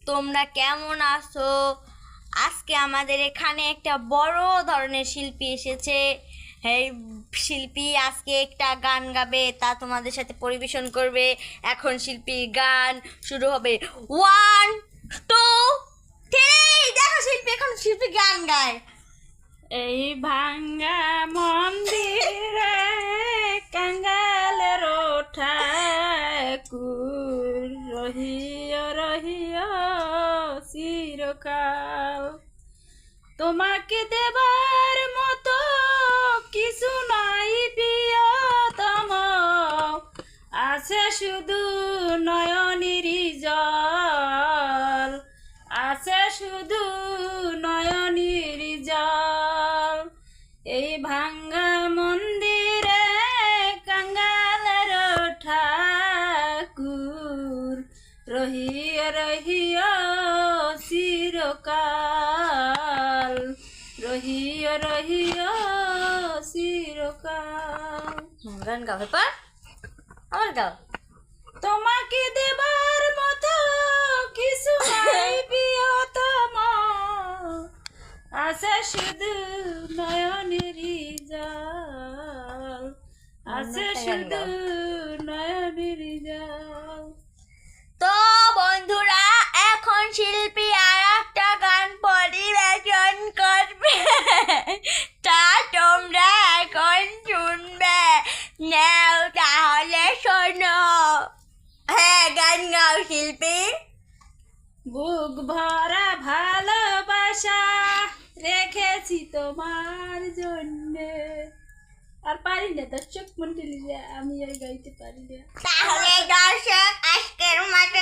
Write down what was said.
তোমরা কেমন আছো? আজকে আমাদের এখানে একটা বড় ধরনের শিল্পী এসেছে। এই শিল্পী আজকে একটা গান গাবে, তা তোমাদের সাথে পরিবেশন করবে। এখন শিল্পীর গান শুরু হবে। 1 2 3। দেখো শিল্পী, এখন শিল্পী গান গায়। এই ভাঙ্গা মন্দিরে কাঙ্গালের ঠাকুর রহিয় রহিয় চিরকাল, তোমাকে দেবার মতো কিছু নাই প্রিয়তম, আছে শুধু নয়নের জল, আছে শুধু নয়নের জল। এই ভাঙ্গা মন্দিরে কাঙ্গালের ঠাকুর রহিয় রহিয় চিরকাল, রহিয় রহিয় চিরকাল। গান গাও, ব্যাপার আমার গাও। তোমাকে দেবার মতো কিছু নাই প্রিয়তম, আছে শুধু নয়নের জল, আছে শুধু নয়নের জল। তো বন্ধুরা, এখন শিল্পী আর একটা গান পরিবেশন করবে, তা তোমরা এখন শুনবে। নাও তাহলে শোনো। হ্যাঁ, গান গাও শিল্পী। বুক ভরা ভালোবাসা রেখেছি তোমার জন্যে। আর পারি না, দর্শক মন্ডলী, আমি আর গাইতে পারি না। তাহলে দর্শক, আজকের মতো